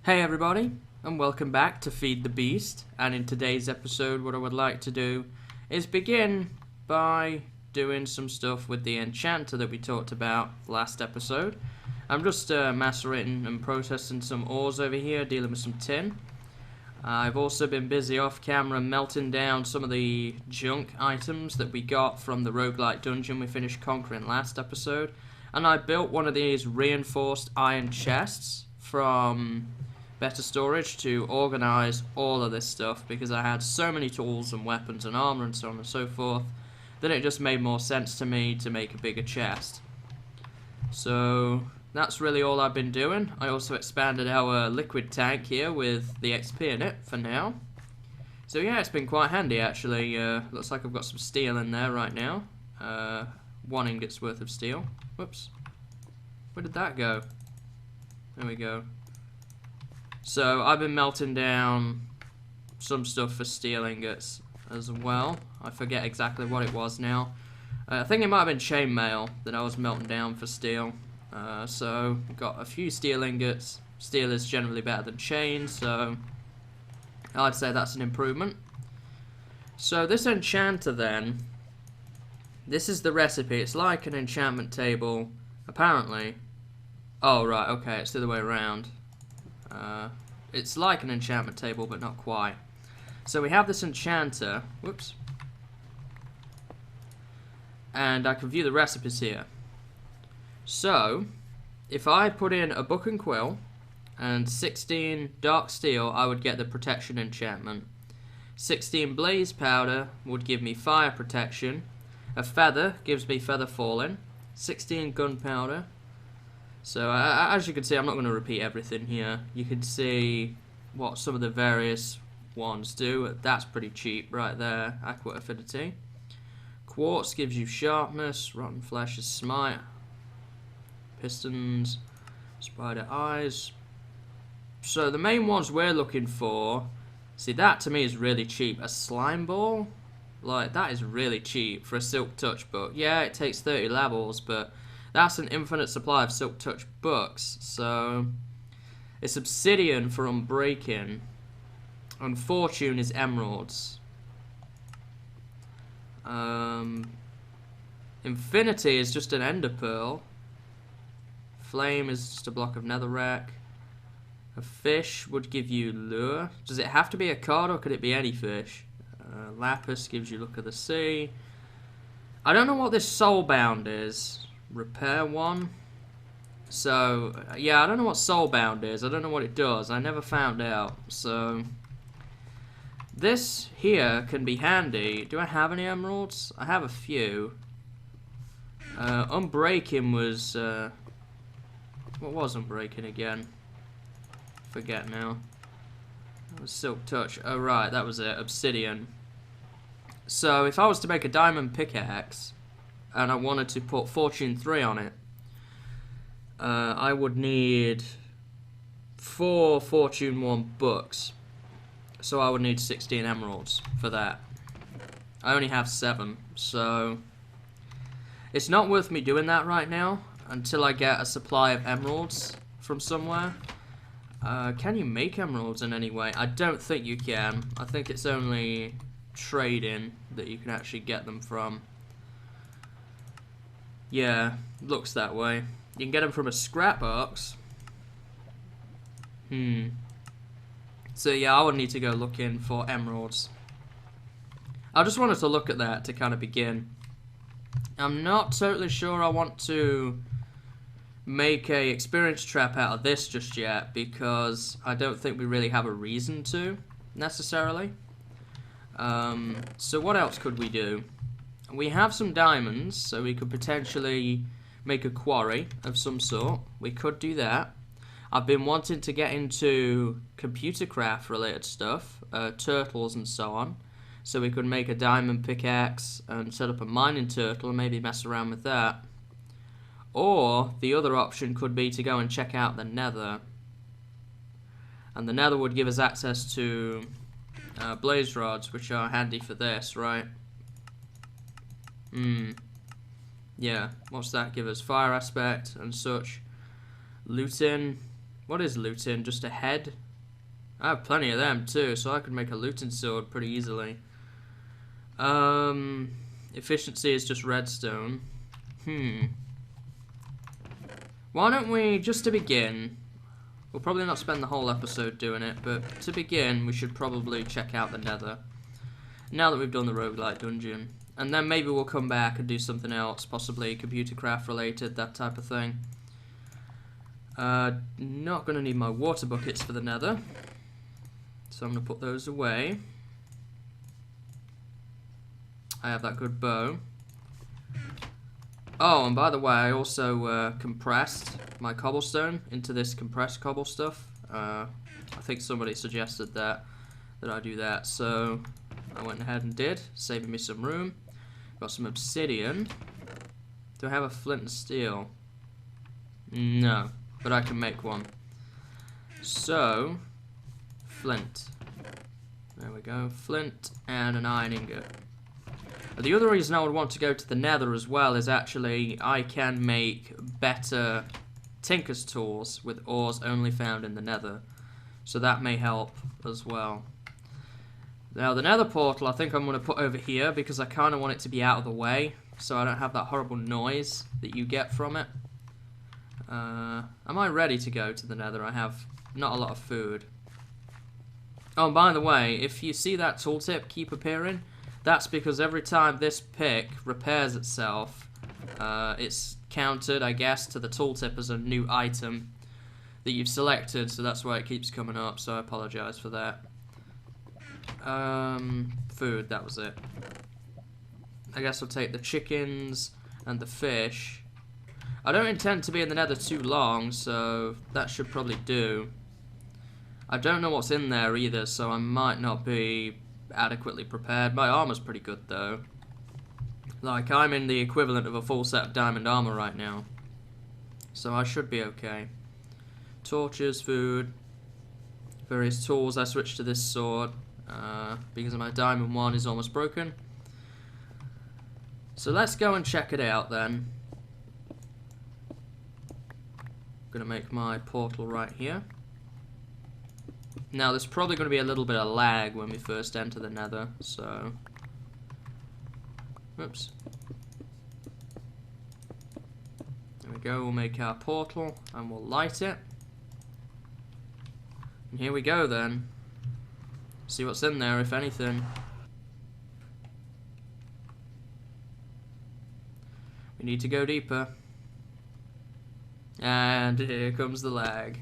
Hey everybody, and welcome back to Feed the Beast. And in today's episode, what I would like to do is begin by doing some stuff with the enchanter that we talked about last episode. I'm just macerating and processing some ores over here, dealing with some tin. I've also been busy off camera melting down some of the junk items that we got from the roguelite dungeon we finished conquering last episode. And I built one of these reinforced iron chests from Better Storage to organize all of this stuff, because I had so many tools and weapons and armor and so on and so forth that it just made more sense to me to make a bigger chest. So that's really all I've been doing. I also expanded our liquid tank here with the XP in it for now. So yeah, it's been quite handy actually. Looks like I've got some steel in there right now. 1 ingot's worth of steel. Whoops. Where did that go? There we go. So I've been melting down some stuff for steel ingots as well. I forget exactly what it was now. I think it might have been chainmail that I was melting down for steel. So got a few steel ingots. Steel is generally better than chain, so I'd say that's an improvement. So this enchanter then, this is the recipe. It's like an enchantment table, apparently. Oh right, okay, it's the other way around. It's like an enchantment table, but not quite. So we have this enchanter, whoops, and I can view the recipes here. So, if I put in a book and quill and 16 dark steel, I would get the protection enchantment. 16 blaze powder would give me fire protection. A feather gives me feather falling. 16 gunpowder. So, as you can see, I'm not going to repeat everything here. You can see what some of the various ones do. That's pretty cheap right there. Aqua affinity. Quartz gives you sharpness. Rotten flesh is smite. Pistons, spider eyes. So the main ones we're looking for, see, that to me is really cheap. A slime ball, like, that is really cheap for a silk touch book. Yeah, it takes 30 levels, but that's an infinite supply of silk touch books. So it's obsidian for unbreaking, and fortune is emeralds. Infinity is just an ender pearl. Flame is just a block of netherrack. A fish would give you lure. Does it have to be a card, or could it be any fish? Lapis gives you look of the sea. I don't know what this soulbound is. Repair 1. So, yeah, I don't know what soulbound is. I don't know what it does. I never found out. So, this here can be handy. Do I have any emeralds? I have a few. Unbreaking was... what was unbreaking again? Forget now. That was silk touch. Oh right, that was it. Obsidian. So if I was to make a diamond pickaxe and I wanted to put fortune 3 on it, I would need 4 fortune 1 books. So I would need 16 emeralds for that. I only have 7, so it's not worth me doing that right now until I get a supply of emeralds from somewhere. Can you make emeralds in any way? I don't think you can. I think it's only trading that you can actually get them from. Yeah, looks that way. You can get them from a scrap box. So yeah, I would need to go looking for emeralds. I just wanted to look at that to kind of begin. I'm not totally sure I want to make a experience trap out of this just yet, because I don't think we really have a reason to, necessarily. So what else could we do? We have some diamonds, so we could potentially make a quarry of some sort. We could do that. I've been wanting to get into computer craft related stuff, turtles and so on. So we could make a diamond pickaxe and set up a mining turtle and maybe mess around with that. Or the other option could be to go and check out the Nether. And the Nether would give us access to blaze rods, which are handy for this, right? Yeah, what's that give us? Fire aspect and such. Looting. What is looting? Just a head? I have plenty of them too, so I could make a looting sword pretty easily. Efficiency is just redstone. Why don't we, just to begin, we'll probably not spend the whole episode doing it, but to begin, we should probably check out the Nether. Now that we've done the roguelite dungeon. And then maybe we'll come back and do something else, possibly computer craft related, that type of thing. Not going to need my water buckets for the Nether. So I'm going to put those away. I have that good bow. Oh, and by the way, I also compressed my cobblestone into this compressed cobble stuff. I think somebody suggested that I do that, so I went ahead and did, saving me some room. Got some obsidian. Do I have a flint and steel? No, but I can make one. So, flint. There we go, flint and an iron ingot. The other reason I would want to go to the Nether as well is actually I can make better tinker's tools with ores only found in the Nether. So that may help as well. Now the Nether portal I think I'm going to put over here because I kind of want it to be out of the way so I don't have that horrible noise that you get from it. Am I ready to go to the Nether? I have not a lot of food. Oh, and by the way, if you see that tooltip keep appearing, that's because every time this pick repairs itself, it's counted, I guess, to the tooltip as a new item that you've selected, so that's why it keeps coming up, so I apologize for that. Food, that was it. I guess I'll take the chickens and the fish. I don't intend to be in the Nether too long, so that should probably do. I don't know what's in there either, so I might not be adequately prepared. My armor's pretty good though. Like, I'm in the equivalent of a full set of diamond armor right now. So I should be okay. Torches, food, various tools. I switched to this sword because my diamond one is almost broken. So let's go and check it out then. Gonna make my portal right here. Now, there's probably going to be a little bit of lag when we first enter the Nether, so... Oops. There we go, we'll make our portal, and we'll light it. And here we go, then. See what's in there, if anything. We need to go deeper. And here comes the lag.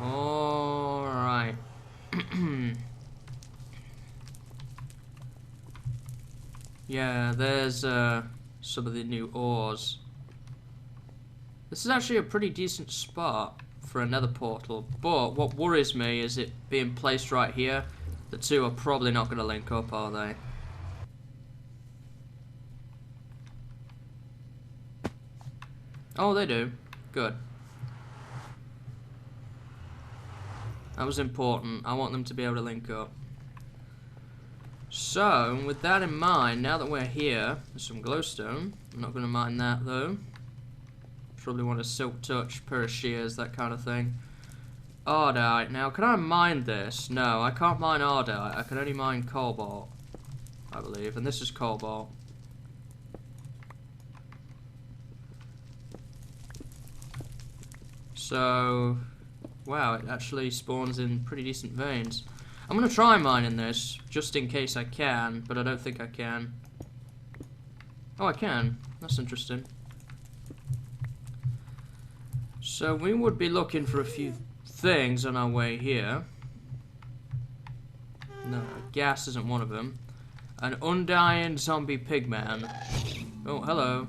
Alright. Yeah, there's some of the new ores. This is actually a pretty decent spot for another portal, but what worries me is it being placed right here. The two are probably not going to link up, are they? Oh, they do. Good. That was important. I want them to be able to link up. So, with that in mind, now that we're here, there's some glowstone. I'm not going to mine that, though. Probably want a silk touch, pair of shears, that kind of thing. Ardite. Now, can I mine this? No, I can't mine ardite. I can only mine cobalt, I believe. And this is cobalt. So... wow, it actually spawns in pretty decent veins. I'm going to try mining this, just in case I can, but I don't think I can. Oh, I can. That's interesting. So we would be looking for a few things on our way here. No, gas isn't one of them. An undying zombie pigman. Oh, hello.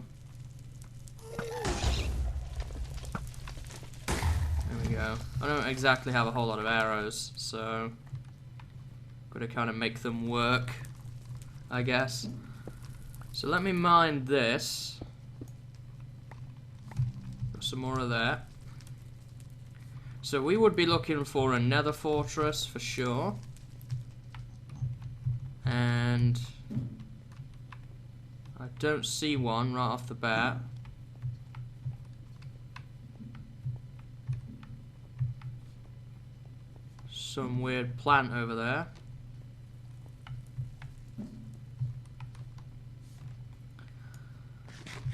Go. I don't exactly have a whole lot of arrows, so gotta kind of make them work, I guess. So let me mine this. Got some more of that. So we would be looking for a nether fortress for sure. And I don't see one right off the bat. some weird plant over there.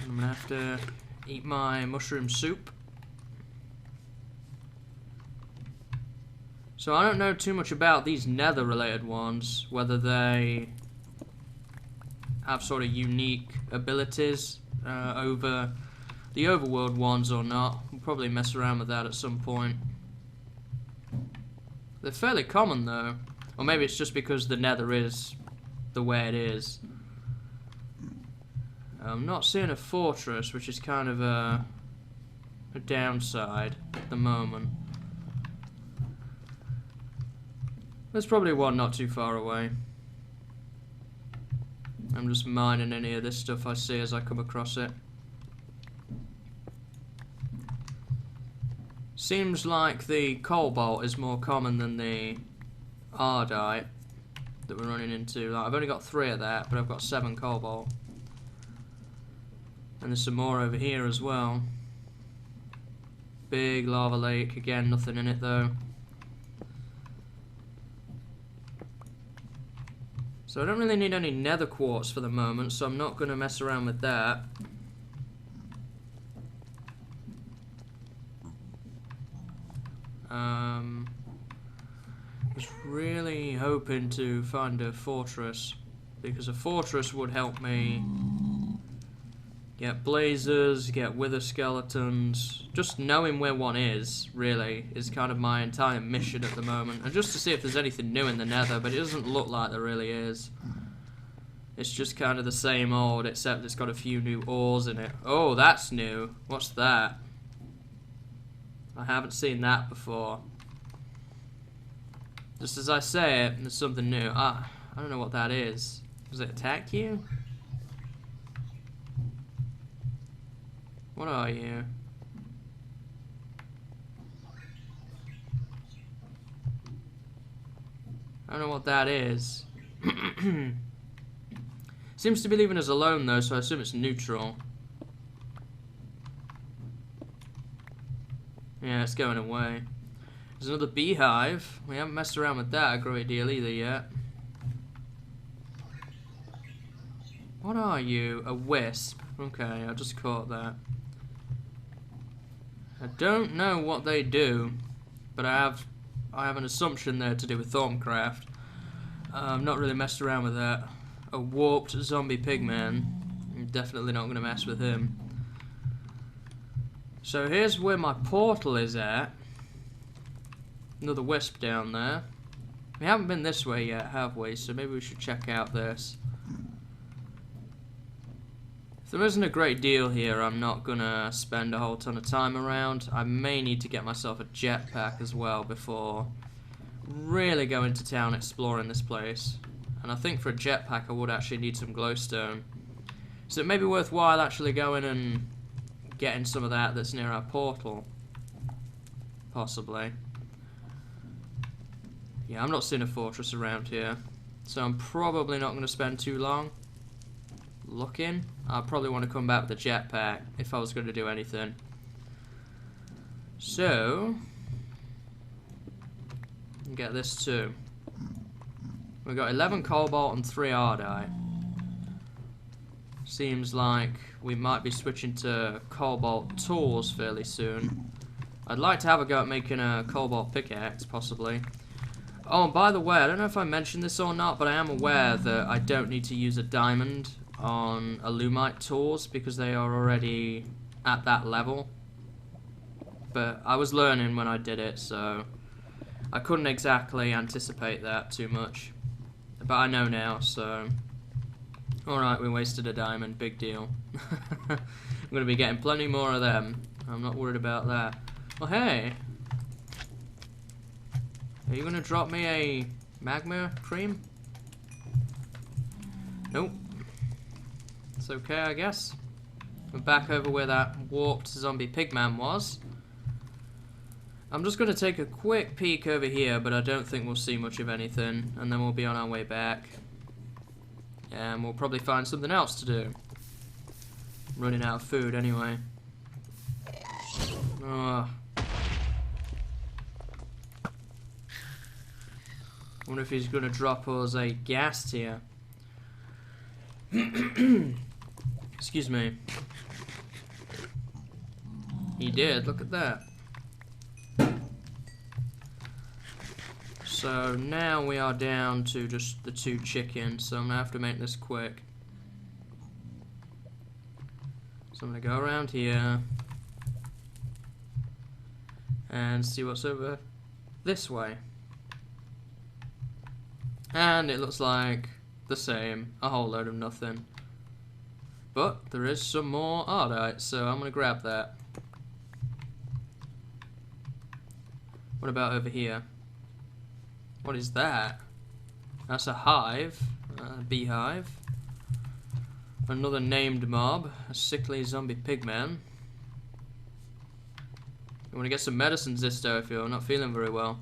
I'm gonna have to eat my mushroom soup. So I don't know too much about these Nether related ones, whether they have sort of unique abilities over the overworld ones or not. We'll probably mess around with that at some point. They're fairly common though, or maybe it's just because the Nether is the way it is. I'm not seeing a fortress, which is kind of a downside at the moment. There's probably one not too far away. I'm just mining any of this stuff I see as I come across it. Seems like the cobalt is more common than the ardite that we're running into. Like, I've only got 3 of that, but I've got 7 cobalt. And there's some more over here as well. Big lava lake, again, nothing in it though. So I don't really need any nether quartz for the moment, so I'm not going to mess around with that. Was really hoping to find a fortress, because a fortress would help me get blazers, get wither skeletons. Just knowing where one is, really, is kind of my entire mission at the moment. And just to see if there's anything new in the Nether, but it doesn't look like there really is. It's just kind of the same old, except it's got a few new ores in it. Oh, that's new. What's that? I haven't seen that before. Just as I say it, there's something new. I don't know what that is. Does it attack you? What are you? I don't know what that is. Seems to be leaving us alone though, so I assume it's neutral. Yeah, it's going away. There's another beehive. We haven't messed around with that a great deal either yet. What are you? A wisp. Okay, I just caught that. I don't know what they do, but I have an assumption there to do with Thorncraft. I'm not really messed around with that. A warped zombie pigman. I'm definitely not going to mess with him. So here's where my portal is at. Another wisp down there. We haven't been this way yet, have we? So maybe we should check out this. If there isn't a great deal here, I'm not gonna spend a whole ton of time around. I may need to get myself a jetpack as well before really going to town exploring this place. And I think for a jetpack I would actually need some glowstone. So it may be worthwhile actually going and getting some of that that's near our portal. Possibly. Yeah, I'm not seeing a fortress around here. So I'm probably not going to spend too long looking. I'll probably want to come back with a jetpack if I was going to do anything. So, get this too. We've got 11 cobalt and 3 ardite. Seems like we might be switching to cobalt tools fairly soon. I'd like to have a go at making a cobalt pickaxe, possibly. Oh, and by the way, I don't know if I mentioned this or not, but I am aware that I don't need to use a diamond on alumite tools because they are already at that level. But I was learning when I did it, so I couldn't exactly anticipate that too much. But I know now, so alright, we wasted a diamond, big deal. I'm going to be getting plenty more of them. I'm not worried about that. Well, hey. Are you going to drop me a magma cream? Nope. It's okay, I guess. We're back over where that warped zombie pigman was. I'm just going to take a quick peek over here, but I don't think we'll see much of anything. And then we'll be on our way back. And we'll probably find something else to do. I'm running out of food anyway. Oh. wonder if he's going to drop us a gas tier. Excuse me. He did, look at that. So now we are down to just the 2 chickens, so I'm going to have to make this quick. So I'm going to go around here and see what's over this way. And it looks like the same, a whole load of nothing. But there is some more ardite, so I'm going to grab that. What about over here? What is that? That's a hive, a beehive. Another named mob, a sickly zombie pigman. I want to get some medicines this day if you're not feeling very well.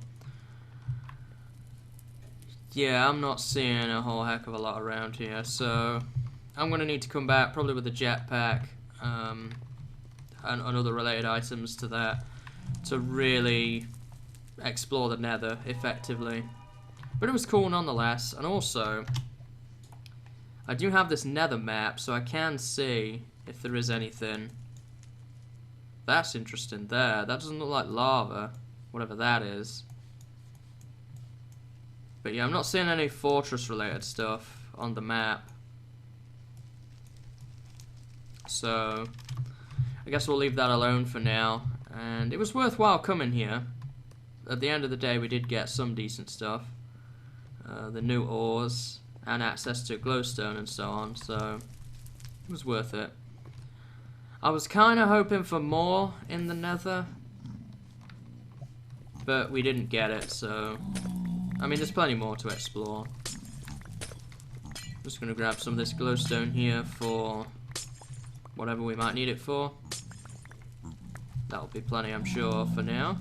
Yeah, I'm not seeing a whole heck of a lot around here, so I'm going to need to come back probably with a jetpack and other related items to that to really explore the Nether effectively. But it was cool nonetheless, and also I do have this Nether map, so I can see if there is anything. That's interesting there. That doesn't look like lava, whatever that is. But yeah, I'm not seeing any fortress related stuff on the map. So I guess we'll leave that alone for now. And it was worthwhile coming here. At the end of the day, we did get some decent stuff. The new ores and access to glowstone and so on, so it was worth it. I was kind of hoping for more in the Nether, but we didn't get it, so I mean, there's plenty more to explore. Just gonna grab some of this glowstone here for whatever we might need it for. That'll be plenty, I'm sure, for now.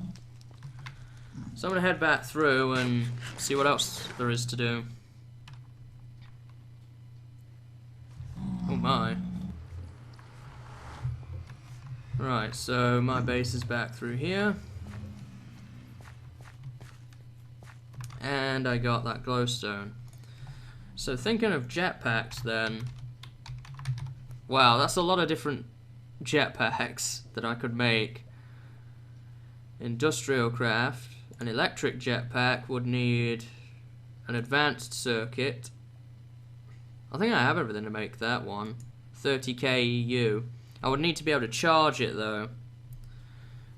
So I'm going to head back through and see what else there is to do. Oh my. Right, so my base is back through here. And I got that glowstone. So thinking of jetpacks then. Wow, that's a lot of different jetpacks that I could make. Industrial craft. An electric jetpack would need an advanced circuit. I think I have everything to make that one. 30k EU. I would need to be able to charge it though.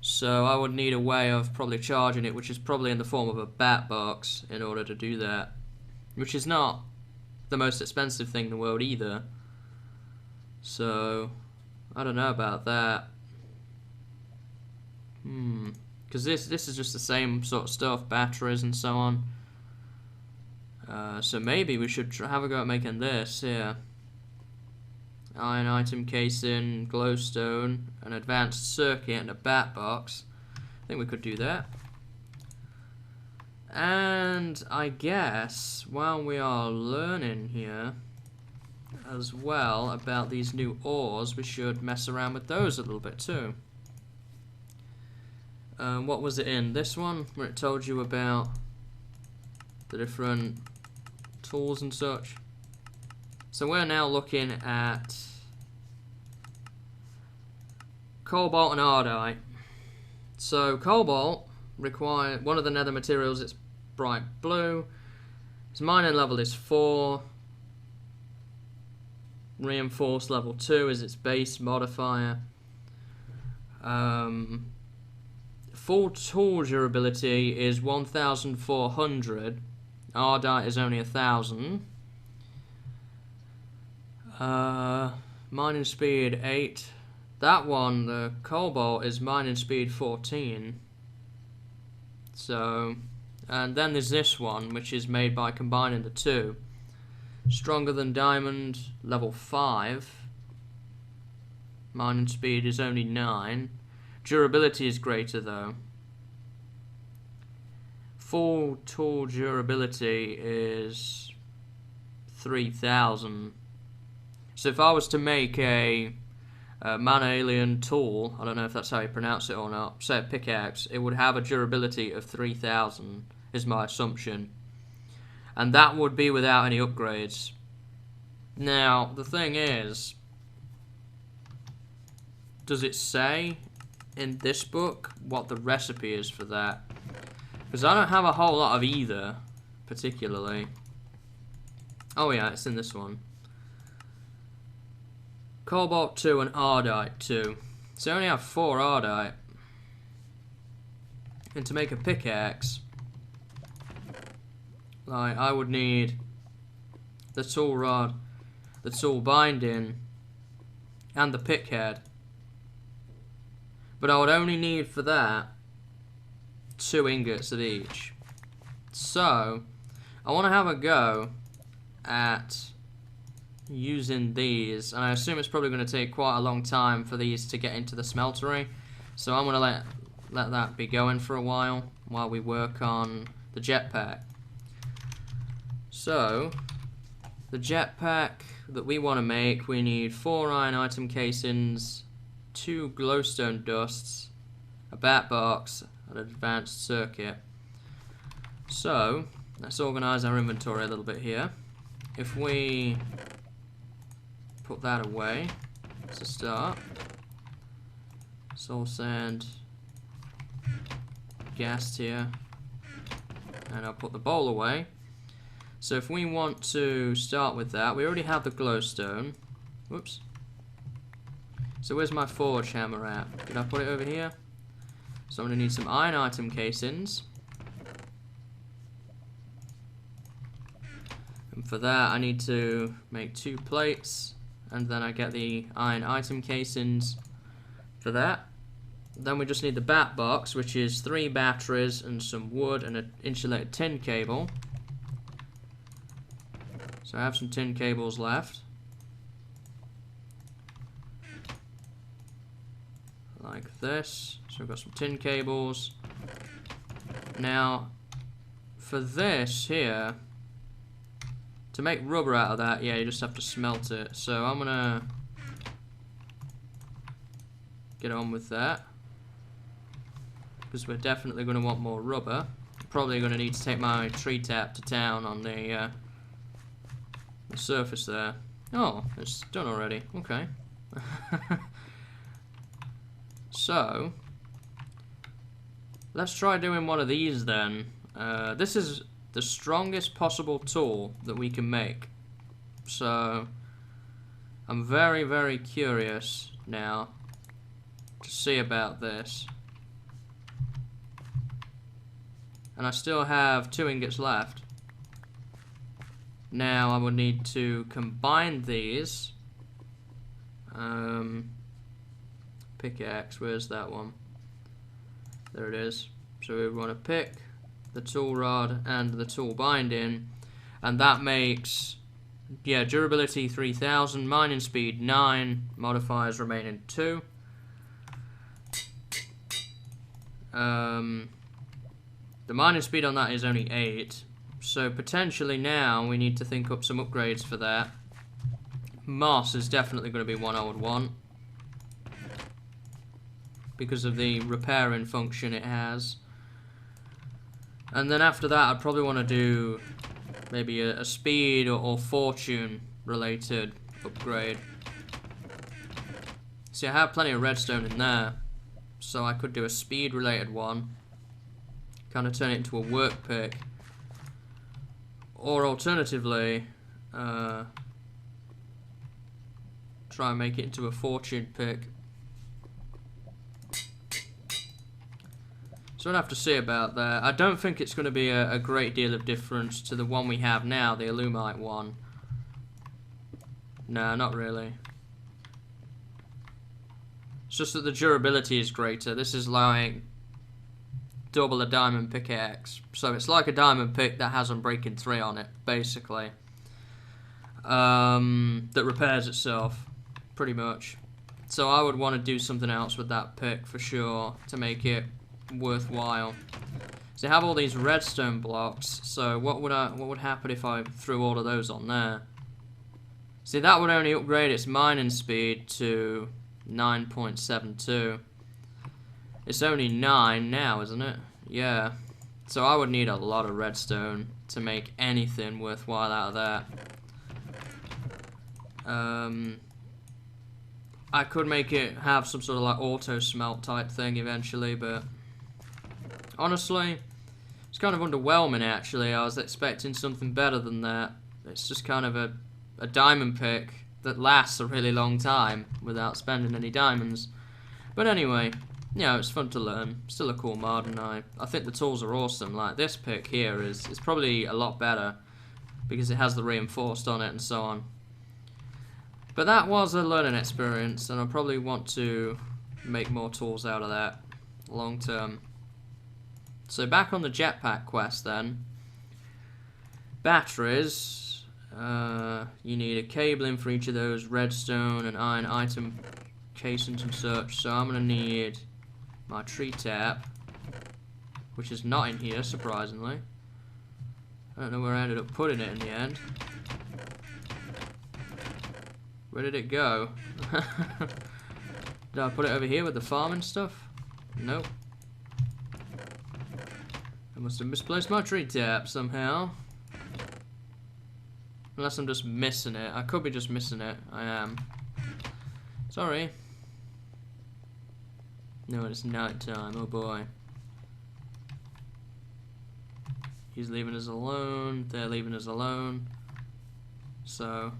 So I would need a way of probably charging it, which is probably in the form of a bat box in order to do that. Which is not the most expensive thing in the world either. So I don't know about that. Because this is just the same sort of stuff, batteries and so on. So maybe we should have a go at making this, yeah. Iron item casing, glowstone, an advanced circuit and a bat box. I think we could do that. And I guess while we are learning here as well about these new ores, we should mess around with those a little bit too. What was it in? This one, where it told you about the different tools and such. So we're now looking at cobalt and ardite. So cobalt require one of the nether materials. It's bright blue. Its mining level is 4. Reinforced level 2 is its base modifier. Full tool durability is 1,400. Ardite is only 1,000. Mining speed 8. That one, the cobalt, is mining speed 14. So, and then there's this one, which is made by combining the two. Stronger than diamond, level 5. Mining speed is only 9. Durability is greater though. Full tool durability is 3,000. So if I was to make a man-alien tool, I don't know if that's how you pronounce it or not, say a pickaxe, it would have a durability of 3,000 is my assumption. And that would be without any upgrades. Now, the thing is, does it say in this book what the recipe is for that? Because I don't have a whole lot of either, particularly. Oh yeah, it's in this one. Cobalt 2 and Ardite 2. So I only have 4 Ardite. And to make a pickaxe, like, I would need the tool rod, the tool binding, and the pick head. But I would only need for that 2 ingots of each. So, I want to have a go at using these, and I assume it's probably going to take quite a long time for these to get into the smeltery. So I'm going to let that be going for a while we work on the jetpack. So, the jetpack that we want to make, we need 4 iron item casings, 2 glowstone dusts, a bat box, and an advanced circuit. So, let's organize our inventory a little bit here. If we put that away to start, soul sand, gas here, and I'll put the bowl away. So if we want to start with that, we already have the glowstone. Whoops. So where's my forge hammer at? Did I put it over here? So I'm going to need some iron item casings. And for that I need to make 2 plates, and then I get the iron item casings for that. Then we just need the bat box, which is 3 batteries and some wood and an insulated tin cable. So I have some tin cables left. Like this. So we've got some tin cables. Now, for this here, to make rubber out of that, yeah, you just have to smelt it. So I'm gonna get on with that, because we're definitely going to want more rubber. Probably going to need to take my tree tap to town on the surface there. Oh, it's done already. Okay. So, let's try doing one of these then. This is the strongest possible tool that we can make. So, I'm very, very curious now to see about this. And I still have 2 ingots left. Now I will need to combine these. Pickaxe, where's that one? There it is. So we want to pick the tool rod and the tool binding, and that makes, yeah, durability 3000, mining speed 9, modifiers remaining 2. The mining speed on that is only 8, so potentially now we need to think up some upgrades for that. Moss is definitely going to be one I would want, because of the repairing function it has. And then after that I'd probably want to do maybe a speed or fortune related upgrade. See, I have plenty of redstone in there, so I could do a speed related one, kind of turn it into a work pick, or alternatively try and make it into a fortune pick. So I'd have to see about that. I don't think it's going to be a great deal of difference to the one we have now, the Illumite one. No, not really. It's just that the durability is greater. This is like double a diamond pickaxe. So it's like a diamond pick that has Unbreaking 3 on it, basically. That repairs itself, pretty much. So I would want to do something else with that pick for sure to make it worthwhile. So I have all these redstone blocks, so what would happen if I threw all of those on there? See, that would only upgrade its mining speed to 9.72. It's only 9 now, isn't it? Yeah. So I would need a lot of redstone to make anything worthwhile out of that. I could make it have some sort of like auto smelt type thing eventually, but honestly, it's kind of underwhelming actually. I was expecting something better than that. It's just kind of a diamond pick that lasts a really long time without spending any diamonds. But anyway, yeah, it's fun to learn. Still a cool mod, and I think the tools are awesome. Like this pick here is probably a lot better because it has the reinforced on it and so on. But that was a learning experience, and I probably want to make more tools out of that long term. So back on the jetpack quest then. Batteries. You need a cabling for each of those redstone and iron item casings and such. So I'm going to need my tree tap, which is not in here, surprisingly. I don't know where I ended up putting it in the end. Where did it go? Did I put it over here with the farming stuff? Nope. I must have misplaced my tree tap somehow. Unless I'm just missing it. I could be just missing it. I am. Sorry. No, it's night time. Oh boy. He's leaving us alone. They're leaving us alone. So,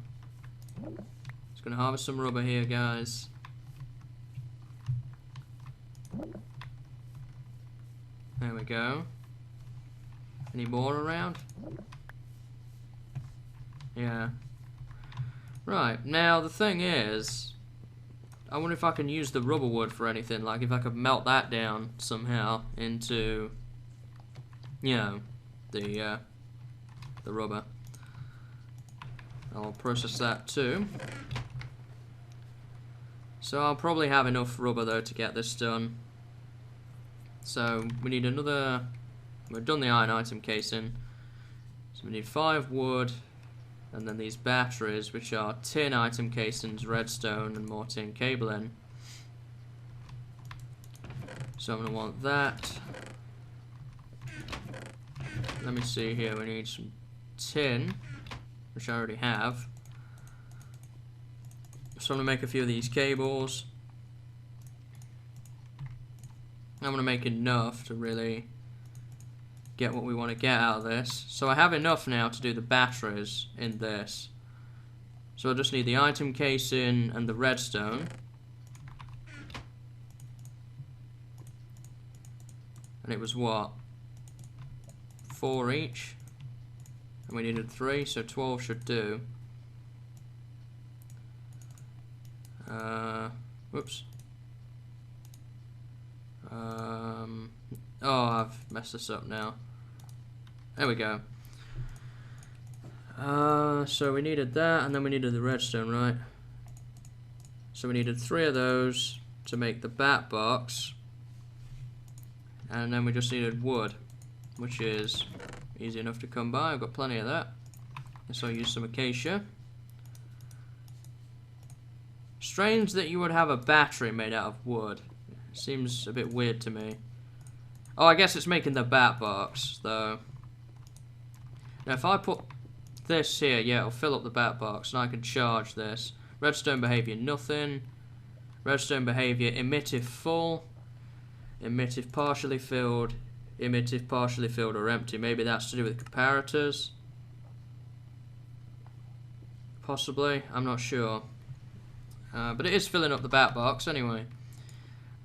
just gonna harvest some rubber here, guys. There we go. Any more around? Yeah. Right, now the thing is, I wonder if I can use the rubber wood for anything, like if I could melt that down somehow into, you know, the rubber. I'll process that too. So I'll probably have enough rubber though to get this done. So we need another, we've done the iron item casing. So we need 5 wood, and then these batteries, which are tin item casings, redstone, and more tin cabling. So I'm going to want that. Let me see here, we need some tin, which I already have. So I'm going to make a few of these cables. I'm going to make enough to really get what we want to get out of this. So I have enough now to do the batteries in this. So I just need the item casing and the redstone. And it was what? 4 each? And we needed 3, so 12 should do. Whoops. Oh, I've messed this up now. There we go. So we needed that, and then we needed the redstone, right? So we needed 3 of those to make the bat box. And then we just needed wood, which is easy enough to come by. I've got plenty of that. So I'll use some acacia. Strange that you would have a battery made out of wood. Seems a bit weird to me. Oh, I guess it's making the bat box, though. Now, if I put this here, yeah, it'll fill up the bat box, and I can charge this. Redstone behavior, nothing. Redstone behavior, emit if full. Emit if partially filled. Emit if partially filled or empty. Maybe that's to do with comparators. Possibly, I'm not sure. But it is filling up the bat box anyway.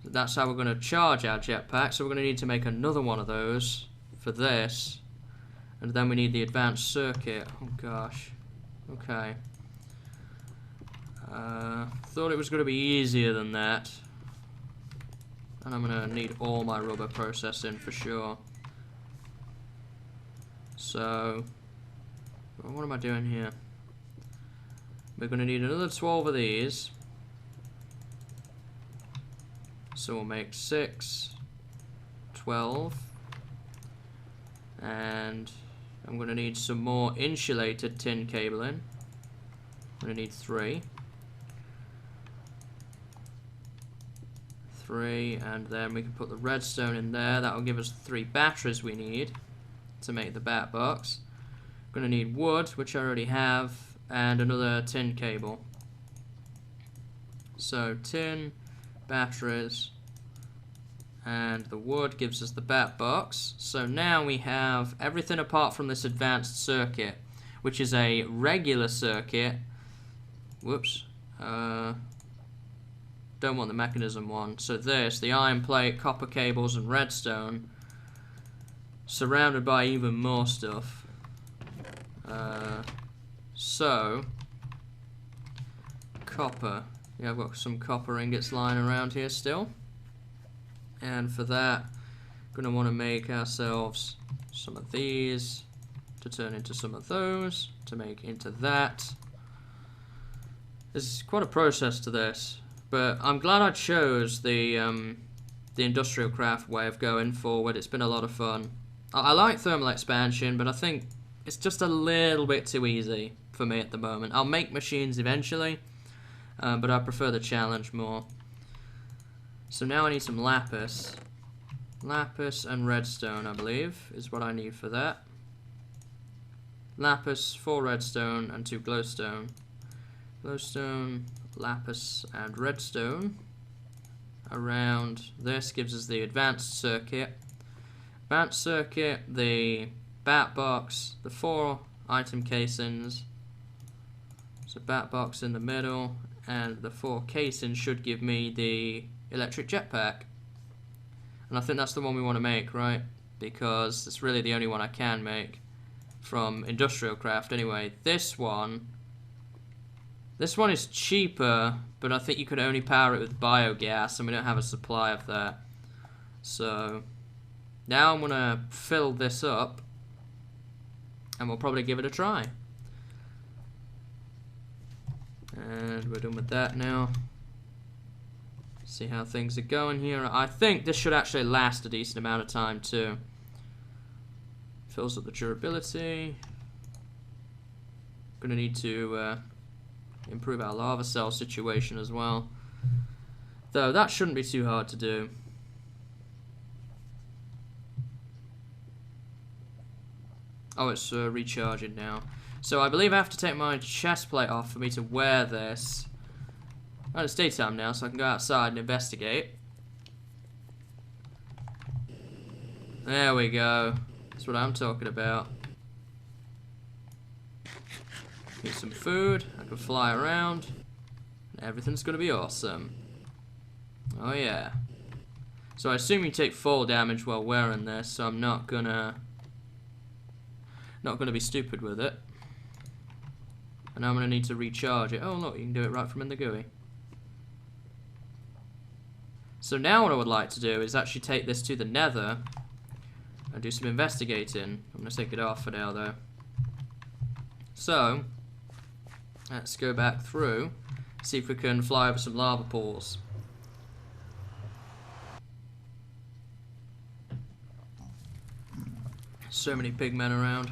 That's how we're going to charge our jetpack. So we're going to need to make another one of those for this. And then we need the advanced circuit. Oh gosh. Okay. Thought it was going to be easier than that. And I'm going to need all my rubber processing for sure. So, what am I doing here? We're going to need another 12 of these. So we'll make 6, 12, and I'm going to need some more insulated tin cabling. I'm going to need 3, and then we can put the redstone in there. That will give us 3 batteries we need to make the bat box. Gonna need wood, which I already have, and another tin cable. So tin, batteries, and the wood gives us the bat box. So now we have everything apart from this advanced circuit, which is a regular circuit. Whoops. Don't want the mechanism one. So this, the iron plate, copper cables, and redstone, surrounded by even more stuff. So copper. Yeah, I've got some copper ingots lying around here still. And for that, gonna want to make ourselves some of these to turn into some of those to make into that. There's quite a process to this, but I'm glad I chose the industrial craft way of going forward. It's been a lot of fun. I like thermal expansion, but I think it's just a little bit too easy for me at the moment. I'll make machines eventually, but I prefer the challenge more. So now I need some lapis. Lapis and redstone, I believe, is what I need for that. Lapis, 4 redstone, and 2 glowstone. Glowstone, lapis, and redstone. Around this gives us the advanced circuit. Advanced circuit, the bat box, the 4 item casings. So bat box in the middle, and the 4 casings should give me the electric jetpack. And I think that's the one we want to make, right? Because it's really the only one I can make from industrial craft anyway. This one is cheaper, but I think you could only power it with biogas, and we don't have a supply of that. So now I'm gonna fill this up, and we'll probably give it a try. And we're done with that now. See how things are going here. I think this should actually last a decent amount of time too. Fills up the durability. Gonna need to improve our lava cell situation as well. Though that shouldn't be too hard to do. Oh, it's recharging now. So I believe I have to take my chest plate off for me to wear this. Oh, it's daytime now, so I can go outside and investigate. There we go. That's what I'm talking about. Need some food. I can fly around. And everything's gonna be awesome. Oh yeah. So I assume you take fall damage while wearing this, so I'm not gonna be stupid with it. And I'm gonna need to recharge it. Oh look, you can do it right from in the GUI. So now what I would like to do is actually take this to the Nether and do some investigating. I'm going to take it off for now though. So, let's go back through, see if we can fly over some lava pools. So many pigmen around.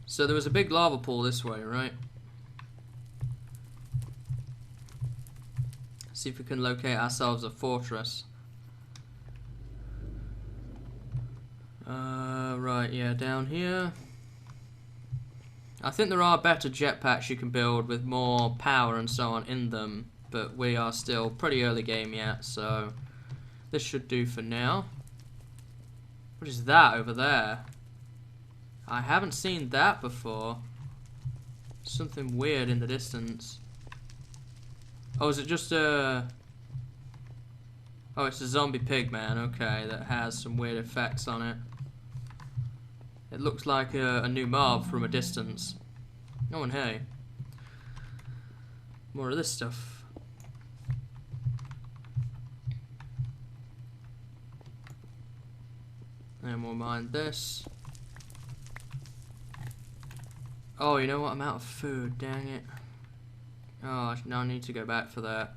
So there was a big lava pool this way, right? See if we can locate ourselves a fortress. Right, yeah, down here. I think there are better jetpacks you can build with more power and so on in them, but we are still pretty early game yet, so this should do for now. What is that over there? I haven't seen that before. Something weird in the distance. Oh, is it just a... Oh, it's a zombie pig man, okay, that has some weird effects on it. It looks like a new mob from a distance. Oh, and hey. More of this stuff. And we'll mine this. Oh, you know what? I'm out of food, dang it. Oh, now I need to go back for that.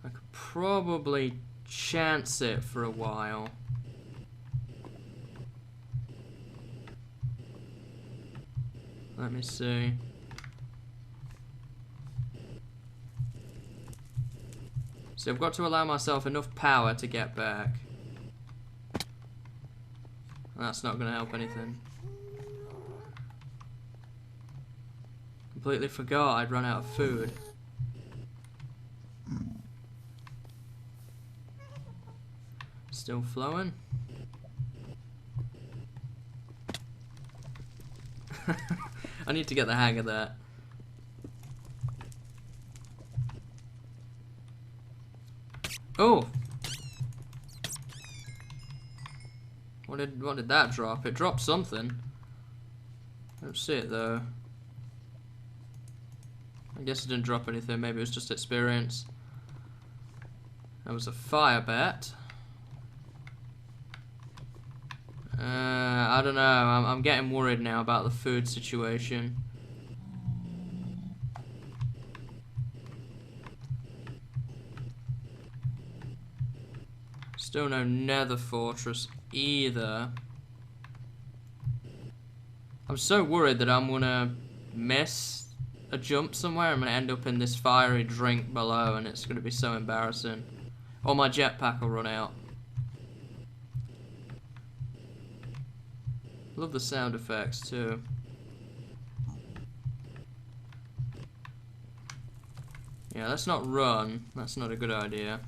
I could probably chance it for a while. Let me see. So I've got to allow myself enough power to get back. That's not going to help anything. Completely forgot I'd run out of food. Still flowing. I need to get the hang of that. Oh! What did that drop? It dropped something. I don't see it though. I guess it didn't drop anything, maybe it was just experience. That was a fire bat. I don't know, I'm getting worried now about the food situation. Still no Nether fortress either. I'm so worried that I'm gonna miss a jump somewhere. I'm gonna end up in this fiery drink below and it's gonna be so embarrassing. Or my jetpack will run out. Love the sound effects too. Yeah, let's not run. That's not a good idea.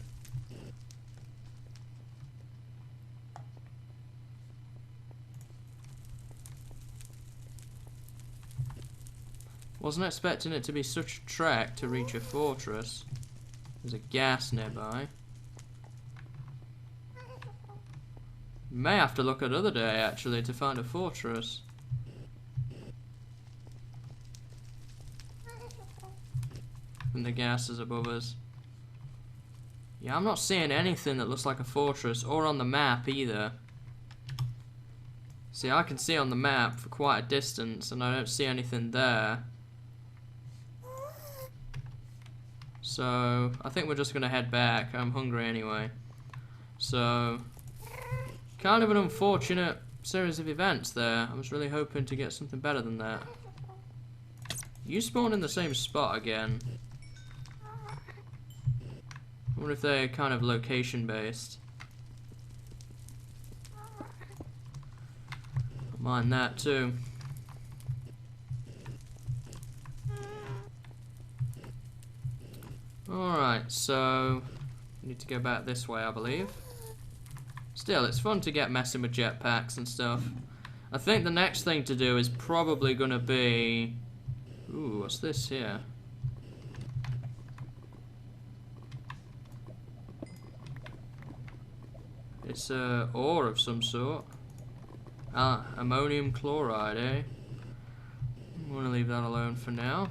Wasn't expecting it to be such a trek to reach a fortress. There's a gas nearby. May have to look another day actually to find a fortress. And the gas is above us. Yeah, I'm not seeing anything that looks like a fortress or on the map either. See, I can see on the map for quite a distance and I don't see anything there. So, I think we're just gonna head back. I'm hungry anyway. So, kind of an unfortunate series of events there. I was really hoping to get something better than that. You spawn in the same spot again. I wonder if they're kind of location based. I mind that too. Alright, so we need to go back this way, I believe. Still, it's fun to get messing with jetpacks and stuff. I think the next thing to do is probably gonna be... Ooh, what's this here? It's ore of some sort. Ah, ammonium chloride, eh? I'm gonna leave that alone for now.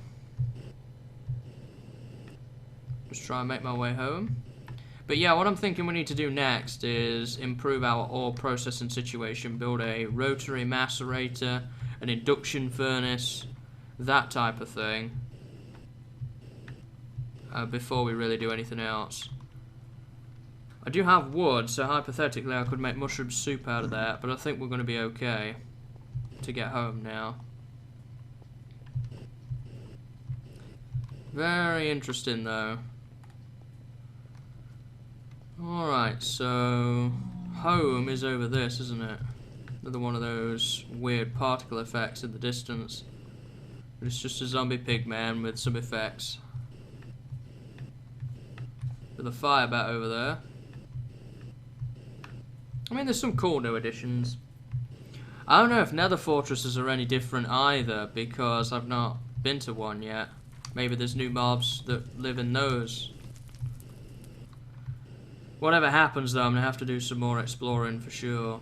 Just try and make my way home. But yeah, what I'm thinking we need to do next is improve our ore processing situation, build a rotary macerator, an induction furnace, that type of thing, before we really do anything else. I do have wood, so hypothetically I could make mushroom soup out of that, but I think we're going to be okay to get home now. Very interesting though. Alright, so home is over this, isn't it? Another one of those weird particle effects in the distance. But it's just a zombie pigman with some effects. With a fire bat over there. I mean, there's some cool new additions. I don't know if Nether fortresses are any different either, because I've not been to one yet. Maybe there's new mobs that live in those. Whatever happens though, I'm going to have to do some more exploring for sure.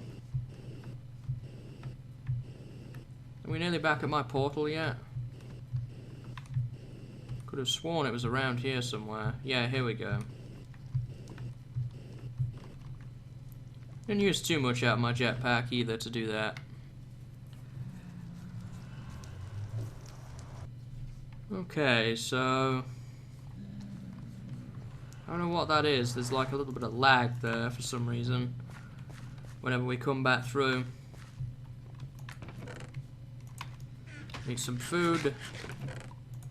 Are we nearly back at my portal yet? Could have sworn it was around here somewhere. Yeah, here we go. Didn't use too much out of my jetpack either to do that. Okay, so... I don't know what that is. There's like a little bit of lag there for some reason whenever we come back through. Need some food.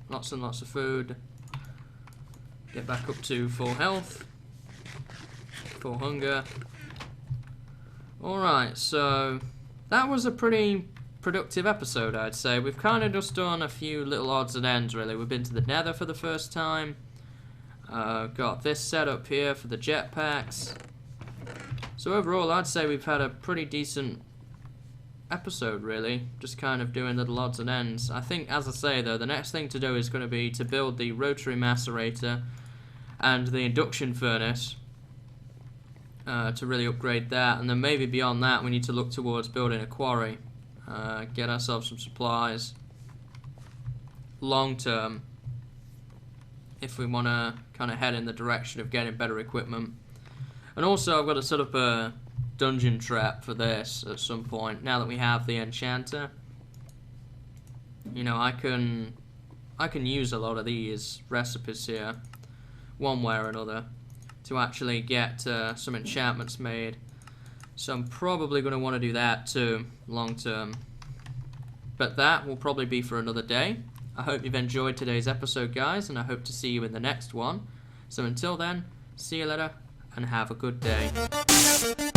Lots and lots of food. Get back up to full health. Full hunger. Alright, so that was a pretty productive episode, I'd say. We've kind of just done a few little odds and ends, really. We've been to the Nether for the first time. Got this set up here for the jetpacks. So overall, I'd say we've had a pretty decent episode, really. Just kind of doing little odds and ends. I think, as I say, though, the next thing to do is going to be to build the rotary macerator and the induction furnace to really upgrade that. And then maybe beyond that, we need to look towards building a quarry. Get ourselves some supplies. Long term, if we want to kind of head in the direction of getting better equipment. And also, I've got to set up a dungeon trap for this at some point. Now that we have the enchanter, you know, I can use a lot of these recipes here, one way or another, to actually get some enchantments made. So I'm probably going to want to do that too, long term. But that will probably be for another day. I hope you've enjoyed today's episode, guys, and I hope to see you in the next one. So until then, see you later, and have a good day.